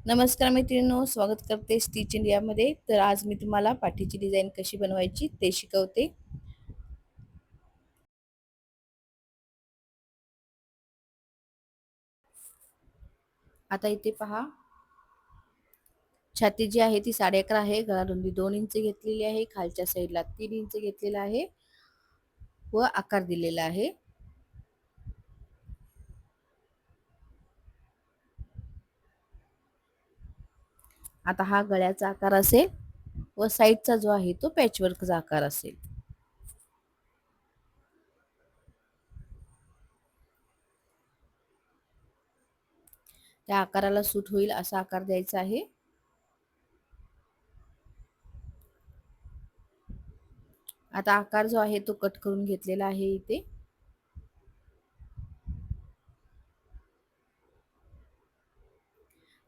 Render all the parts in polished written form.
नमस्कार मैत्रिणींनो, स्वागत करते स्टिच इंडियामध्ये. तर आज मी तुम्हाला पाठीची डिझाईन कशी बनवायची ते शिकवते. आता इथे पहा, छाती जी आहे ती 11.5 आहे, गळा रुंदी 2 इंच घेतलेली आहे, खालच्या साईडला 3 इंच घेतलेला आहे व आकार दिलेला आहे. आता हा गळ्याचा आकार असेल व साईडचा जो आहे तो पॅचवर्कचा आकार असेल. त्या आकाराला सूट होईल असा आकार द्यायचा आहे. आता आकार जो आहे तो कट करून घेतलेला आहे इथे.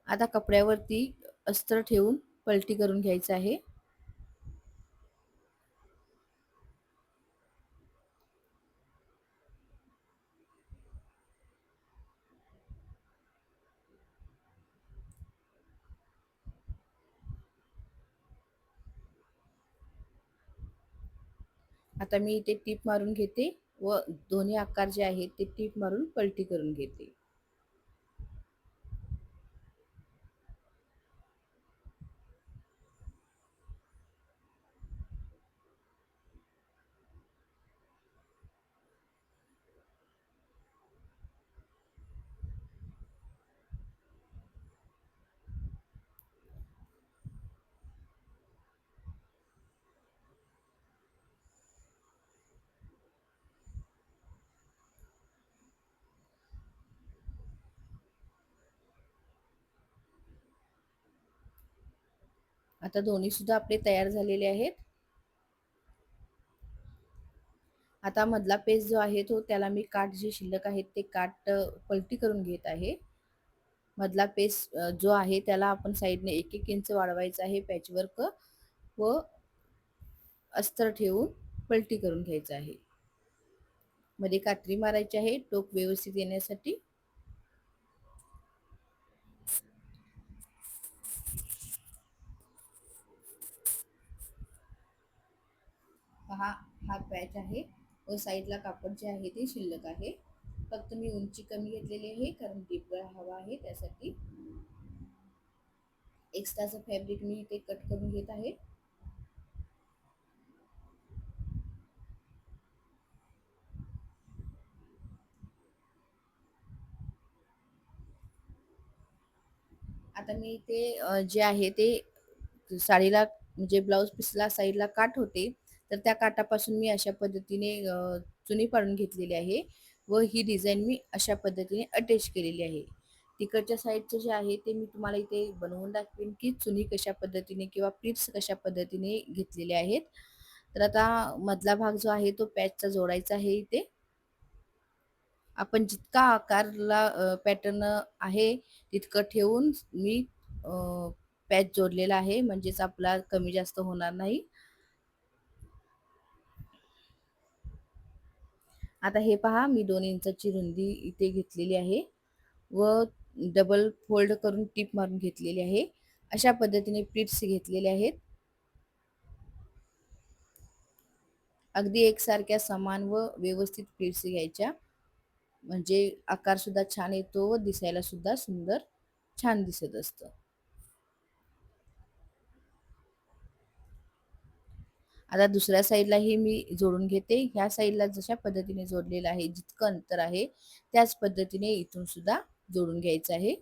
आता कपड्यावरती अस्तर ठेवून पलटी करून घ्यायचं आहे. आता मी इथे टीप मारून घेते व दोन्ही आकार जे आहेत ते टीप मारून पलटी करून घेते. आता दोन्ही सुद्धा आपले तयार झालेले आहेत. आता मधला पेज जो आहे तो त्याला मी काठ जे शिल्लक आहेत ते काठ पलटी करून घेत आहे. मधला पेज जो आहे त्याला आपण साईडने 1-1 इंच वाढवायचा आहे पॅचवर्क व अस्तर ठेवून पलटी करून घ्यायचं आहे. मध्ये कात्री मारायची आहे टोक व्यवस्थित येण्यासाठी. पहा, हा पॅच आहे व साईडला कापड जे आहे ते शिल्लक आहे. फक्त मी उंची कमी घेतलेली आहे कारण डीप गळा हवा आहे त्यासाठी. एक्स्ट्राचं फॅब्रिक मी इथे कट करून घेत आहे. आता मी इथे जे आहे ते साडीला म्हणजे ब्लाऊज पीसला साईडला काठ होते तर त्या काठापासून मी अशा पद्धतीने चुनी पाडून घेतलेली आहे व ही डिझाईन मी अशा पद्धतीने अटॅच केलेली आहे. तिकडच्या साईडचं जे आहे ते मी तुम्हाला इथे बनवून दाखवेन की चुनी कशा पद्धतीने किंवा प्लीट्स कशा पद्धतीने घेतलेले आहेत. तर आता मधला भाग जो आहे तो पॅचचा जोडायचा आहे. इथे आपण जितका आकारला पॅटर्न आहे तितकं ठेवून मी पॅच जोडलेला आहे म्हणजेच आपला कमी जास्त होणार नाही. आता हे पहा, मी 2 इंचाची रुंदी इथे घेतलेली आहे व डबल फोल्ड करून टीप मारून घेतलेली आहे. अशा पद्धतीने प्लीट्स घेतलेले आहेत. अगदी एकसारख्या समान व व्यवस्थित प्लीट्स घ्यायच्या म्हणजे आकार सुद्धा छान येतो व दिसायला सुद्धा सुंदर छान दिसत असतं. आता दुसऱ्या साईडलाही मी जोडून घेते. ह्या साईडला जशा पद्धतीने जोडलेलं आहे जितकं अंतर आहे त्याच पद्धतीने इथून सुद्धा जोडून घ्यायचं आहे.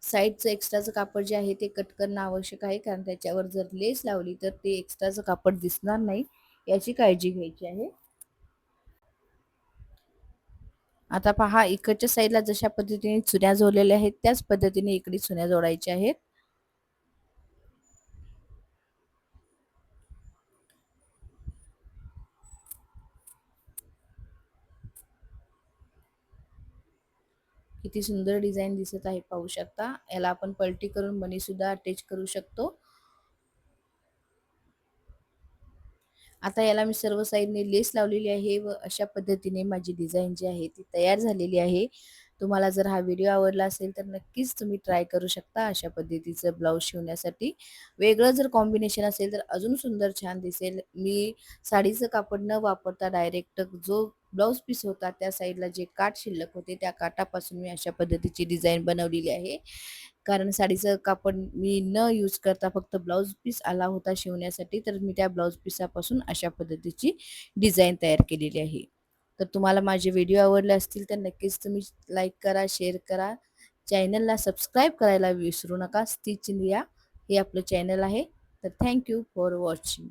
साईडचं एक्स्ट्राचं कापड जे आहे ते कट करणं आवश्यक आहे कारण त्याच्यावर जर लेस लावली तर ते एक्स्ट्राचं कापड दिसणार नाही याची काळजी घ्यायची आहे. आता पहा, इकडच्या साईडला जशा पद्धतीने चुन्या जोडलेल्या आहेत त्याच पद्धतीने इकडे चुन्या जोडायच्या आहेत. किती सुंदर डिझाईन दिसत आहे पाहू शकता. याला आपण पलटी करून मणी सुद्धा अटॅच करू शकतो. आता याला मी सर्व साइडने लेस लावलेली आहे व अशा पद्धतीने माझी डिझाइन जी आहे ती तयार झालेली आहे. तुम्हाला जर हा व्हिडिओ आवडला असेल तर नक्कीच तुम्ही ट्राय करू शकता अशा पद्धतीचं ब्लाऊज शिवण्यासाठी. वेगळं जर कॉम्बिनेशन असेल तर अजून सुंदर छान दिसेल. मी साडीचं कापड न वापरता डायरेक्ट जो ब्लाऊज पीस होता त्या साईडला जे काठ शिल्लक होते त्या काठापासून मी अशा पद्धतीची डिझाइन बनवलेली आहे. कारण साडीचं कापड मी न यूज करता फक्त ब्लाऊज पीस आला होता शिवण्यासाठी, तर मी त्या ब्लाऊज पीसापासून अशा पद्धतीची डिझाइन तयार केलेली आहे. तर तुम्हाला माझे व्हिडिओ आवडले असतील तर नक्कीच तुम्ही लाईक करा, शेअर करा. चॅनलला सबस्क्राईब करायला विसरू नका. स्टिच इंडिया हे आपलं चॅनल आहे. तर थँक यू फॉर वॉचिंग.